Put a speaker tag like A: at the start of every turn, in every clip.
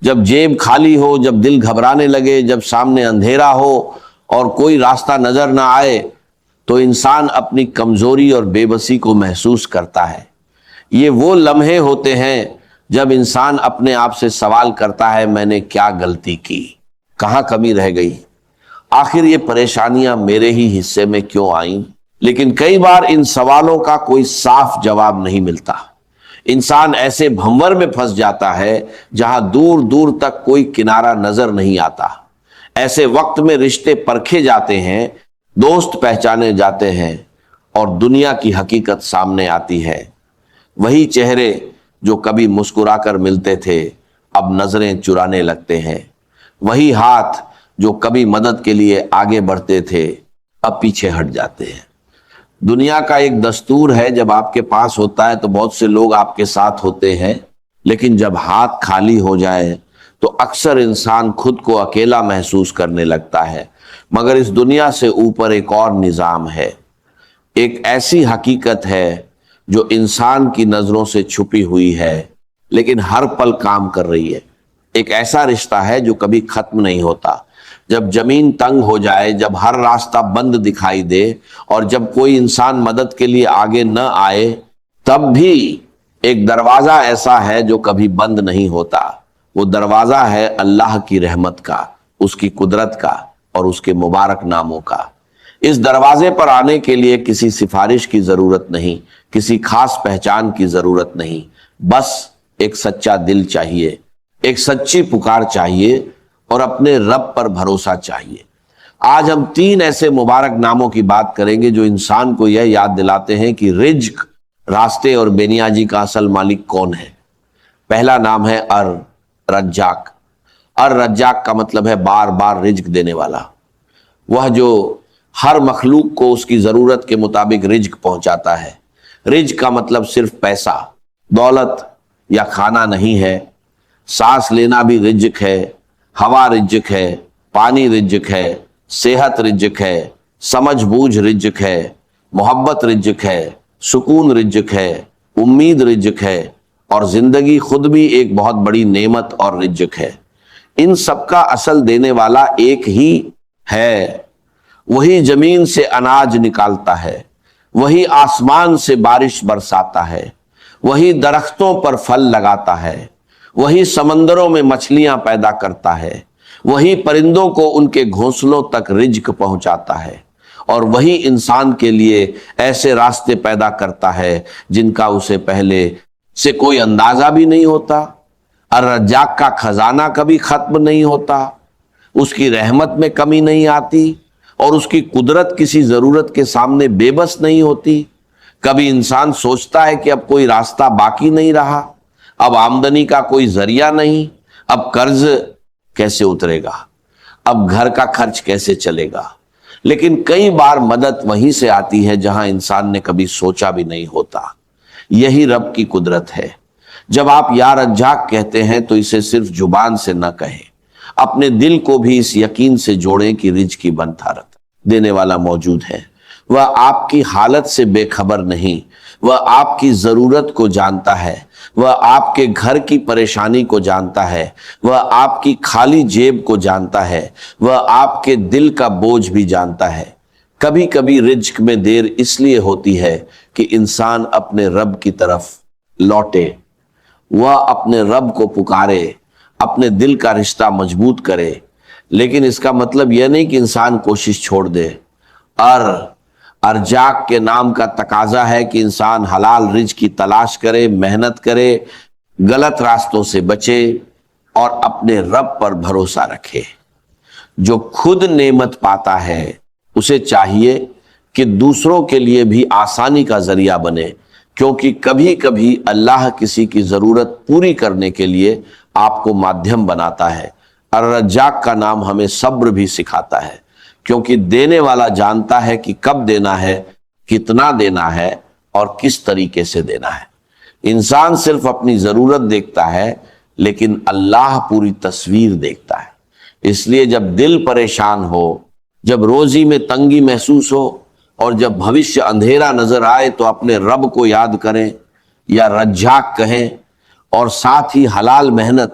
A: جب جیب خالی ہو، جب دل گھبرانے لگے، جب سامنے اندھیرا ہو اور کوئی راستہ نظر نہ آئے، تو انسان اپنی کمزوری اور بے بسی کو محسوس کرتا ہے۔ یہ وہ لمحے ہوتے ہیں جب انسان اپنے آپ سے سوال کرتا ہے، میں نے کیا غلطی کی، کہاں کمی رہ گئی، آخر یہ پریشانیاں میرے ہی حصے میں کیوں آئیں؟ لیکن کئی بار ان سوالوں کا کوئی صاف جواب نہیں ملتا۔ انسان ایسے بھنور میں پھنس جاتا ہے جہاں دور دور تک کوئی کنارہ نظر نہیں آتا۔ ایسے وقت میں رشتے پرکھے جاتے ہیں، دوست پہچانے جاتے ہیں، اور دنیا کی حقیقت سامنے آتی ہے۔ وہی چہرے جو کبھی مسکرا کر ملتے تھے اب نظریں چرانے لگتے ہیں، وہی ہاتھ جو کبھی مدد کے لیے آگے بڑھتے تھے اب پیچھے ہٹ جاتے ہیں۔ دنیا کا ایک دستور ہے، جب آپ کے پاس ہوتا ہے تو بہت سے لوگ آپ کے ساتھ ہوتے ہیں، لیکن جب ہاتھ خالی ہو جائے تو اکثر انسان خود کو اکیلا محسوس کرنے لگتا ہے۔ مگر اس دنیا سے اوپر ایک اور نظام ہے، ایک ایسی حقیقت ہے جو انسان کی نظروں سے چھپی ہوئی ہے لیکن ہر پل کام کر رہی ہے۔ ایک ایسا رشتہ ہے جو کبھی ختم نہیں ہوتا۔ جب زمین تنگ ہو جائے، جب ہر راستہ بند دکھائی دے اور جب کوئی انسان مدد کے لیے آگے نہ آئے، تب بھی ایک دروازہ ایسا ہے جو کبھی بند نہیں ہوتا۔ وہ دروازہ ہے اللہ کی رحمت کا، اس کی قدرت کا اور اس کے مبارک ناموں کا۔ اس دروازے پر آنے کے لیے کسی سفارش کی ضرورت نہیں، کسی خاص پہچان کی ضرورت نہیں، بس ایک سچا دل چاہیے، ایک سچی پکار چاہیے اور اپنے رب پر بھروسہ چاہیے۔ آج ہم 3 ایسے مبارک ناموں کی بات کریں گے جو انسان کو یہ یاد دلاتے ہیں کہ رزق، راستے اور بے نیازی کا اصل مالک کون ہے۔ پہلا نام ہے الرزاق۔ الرزاق کا مطلب ہے بار بار رزق دینے والا، وہ جو ہر مخلوق کو اس کی ضرورت کے مطابق رزق پہنچاتا ہے۔ رزق کا مطلب صرف پیسہ، دولت یا کھانا نہیں ہے۔ سانس لینا بھی رزق ہے، ہوا رزق ہے، پانی رزق ہے، صحت رزق ہے، سمجھ بوجھ رزق ہے، محبت رزق ہے، سکون رزق ہے، امید رزق ہے، اور زندگی خود بھی ایک بہت بڑی نعمت اور رزق ہے۔ ان سب کا اصل دینے والا ایک ہی ہے۔ وہی زمین سے اناج نکالتا ہے، وہی آسمان سے بارش برساتا ہے، وہی درختوں پر پھل لگاتا ہے، وہی سمندروں میں مچھلیاں پیدا کرتا ہے، وہی پرندوں کو ان کے گھونسلوں تک رزق پہنچاتا ہے، اور وہی انسان کے لیے ایسے راستے پیدا کرتا ہے جن کا اسے پہلے سے کوئی اندازہ بھی نہیں ہوتا۔ الرزاق کا خزانہ کبھی ختم نہیں ہوتا، اس کی رحمت میں کمی نہیں آتی، اور اس کی قدرت کسی ضرورت کے سامنے بے بس نہیں ہوتی۔ کبھی انسان سوچتا ہے کہ اب کوئی راستہ باقی نہیں رہا، اب آمدنی کا کوئی ذریعہ نہیں، اب قرض کیسے اترے گا، اب گھر کا خرچ کیسے چلے گا۔ لیکن کئی بار مدد وہیں سے آتی ہے جہاں انسان نے کبھی سوچا بھی نہیں ہوتا۔ یہی رب کی قدرت ہے۔ جب آپ یا رزاق کہتے ہیں تو اسے صرف زبان سے نہ کہیں، اپنے دل کو بھی اس یقین سے جوڑیں کہ رزق کی بنتھارت دینے والا موجود ہے۔ وہ آپ کی حالت سے بے خبر نہیں، وہ آپ کی ضرورت کو جانتا ہے، وہ آپ کے گھر کی پریشانی کو جانتا ہے، وہ آپ کی خالی جیب کو جانتا ہے، وہ آپ کے دل کا بوجھ بھی جانتا ہے۔ کبھی کبھی رزق میں دیر اس لیے ہوتی ہے کہ انسان اپنے رب کی طرف لوٹے، وہ اپنے رب کو پکارے، اپنے دل کا رشتہ مضبوط کرے۔ لیکن اس کا مطلب یہ نہیں کہ انسان کوشش چھوڑ دے۔ ارزاق کے نام کا تقاضا ہے کہ انسان حلال رزق کی تلاش کرے، محنت کرے، غلط راستوں سے بچے اور اپنے رب پر بھروسہ رکھے۔ جو خود نعمت پاتا ہے اسے چاہیے کہ دوسروں کے لیے بھی آسانی کا ذریعہ بنے، کیونکہ کبھی کبھی اللہ کسی کی ضرورت پوری کرنے کے لیے آپ کو مادھیم بناتا ہے۔ الرزاق کا نام ہمیں صبر بھی سکھاتا ہے، کیونکہ دینے والا جانتا ہے کہ کب دینا ہے، کتنا دینا ہے اور کس طریقے سے دینا ہے۔ انسان صرف اپنی ضرورت دیکھتا ہے، لیکن اللہ پوری تصویر دیکھتا ہے۔ اس لیے جب دل پریشان ہو، جب روزی میں تنگی محسوس ہو اور جب بھوشیہ اندھیرا نظر آئے تو اپنے رب کو یاد کریں یا رزاق کہیں، اور ساتھ ہی حلال محنت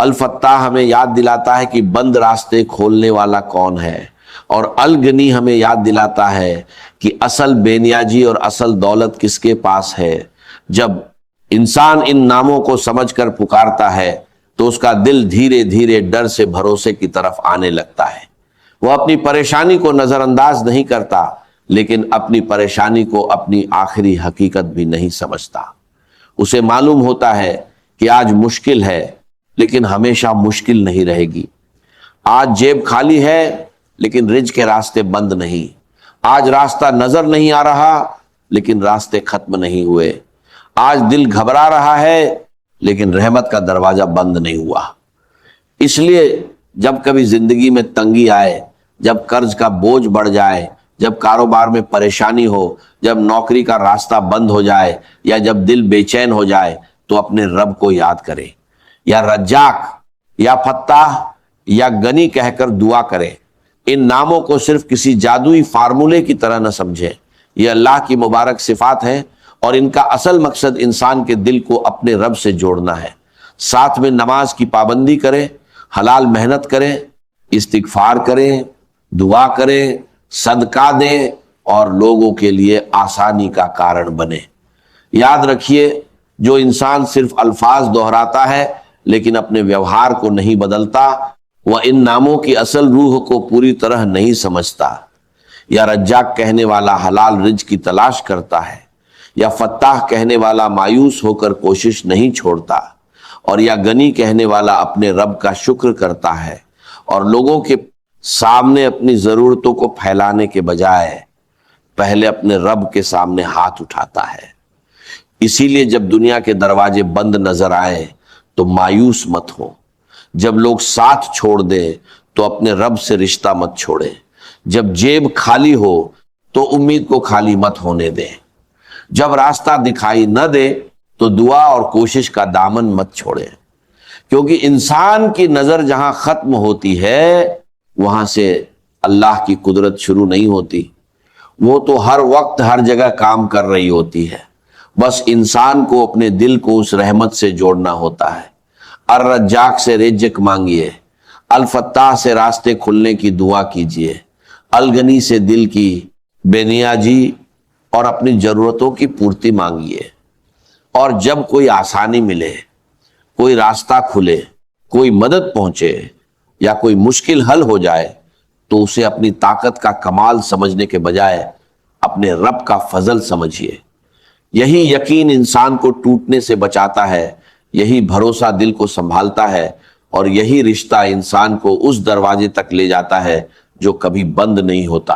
A: الفتاح ہمیں یاد دلاتا ہے کہ بند راستے کھولنے والا کون ہے، اور الغنی ہمیں یاد دلاتا ہے کہ اصل بے نیازی اور اصل دولت کس کے پاس ہے۔ جب انسان ان ناموں کو سمجھ کر پکارتا ہے تو اس کا دل دھیرے دھیرے ڈر سے بھروسے کی طرف آنے لگتا ہے۔ وہ اپنی پریشانی کو نظر انداز نہیں کرتا، لیکن اپنی پریشانی کو اپنی آخری حقیقت بھی نہیں سمجھتا۔ اسے معلوم ہوتا ہے کہ آج مشکل ہے، لیکن ہمیشہ مشکل نہیں رہے گی۔ آج جیب خالی ہے، لیکن رزق کے راستے بند نہیں۔ آج راستہ نظر نہیں آ رہا، لیکن راستے ختم نہیں ہوئے۔ آج دل گھبرا رہا ہے، لیکن رحمت کا دروازہ بند نہیں ہوا۔ اس لیے جب کبھی زندگی میں تنگی آئے، جب قرض کا بوجھ بڑھ جائے، جب کاروبار میں پریشانی ہو، جب نوکری کا راستہ بند ہو جائے، یا جب دل بے چین ہو جائے، تو اپنے رب کو یاد کرے، یا رجاق، یا فتاح، یا غنی کہہ کر دعا کرے۔ ان ناموں کو صرف کسی جادوئی فارمولے کی طرح نہ سمجھے، یہ اللہ کی مبارک صفات ہیں، اور ان کا اصل مقصد انسان کے دل کو اپنے رب سے جوڑنا ہے۔ ساتھ میں نماز کی پابندی کرے، حلال محنت کریں، استغفار کریں، دعا کریں، صدقہ دیں، اور لوگوں کے لیے آسانی کا کارن بنے۔ یاد رکھیے، جو انسان صرف الفاظ دہراتا ہے لیکن اپنے ویوہار کو نہیں بدلتا، وہ ان ناموں کی اصل روح کو پوری طرح نہیں سمجھتا۔ یا رجاق کہنے والا حلال رزق کی تلاش کرتا ہے، یا فتاح کہنے والا مایوس ہو کر کوشش نہیں چھوڑتا، اور یا غنی کہنے والا اپنے رب کا شکر کرتا ہے، اور لوگوں کے سامنے اپنی ضرورتوں کو پھیلانے کے بجائے پہلے اپنے رب کے سامنے ہاتھ اٹھاتا ہے۔ اسی لیے جب دنیا کے دروازے بند نظر آئے تو مایوس مت ہو۔ جب لوگ ساتھ چھوڑ دیں تو اپنے رب سے رشتہ مت چھوڑے۔ جب جیب خالی ہو تو امید کو خالی مت ہونے دیں۔ جب راستہ دکھائی نہ دے تو دعا اور کوشش کا دامن مت چھوڑے، کیونکہ انسان کی نظر جہاں ختم ہوتی ہے وہاں سے اللہ کی قدرت شروع نہیں ہوتی۔ وہ تو ہر وقت ہر جگہ کام کر رہی ہوتی ہے، بس انسان کو اپنے دل کو اس رحمت سے جوڑنا ہوتا ہے۔ الرجاق سے رزق مانگیے، الفتاح سے راستے کھلنے کی دعا کیجیے، الغنی سے دل کی بے نیازی اور اپنی ضرورتوں کی پورتی مانگیے۔ اور جب کوئی آسانی ملے، کوئی راستہ کھلے، کوئی مدد پہنچے، یا کوئی مشکل حل ہو جائے تو اسے اپنی طاقت کا کمال سمجھنے کے بجائے اپنے رب کا فضل سمجھیے۔ یہی یقین انسان کو ٹوٹنے سے بچاتا ہے، یہی بھروسہ دل کو سنبھالتا ہے، اور یہی رشتہ انسان کو اس دروازے تک لے جاتا ہے جو کبھی بند نہیں ہوتا۔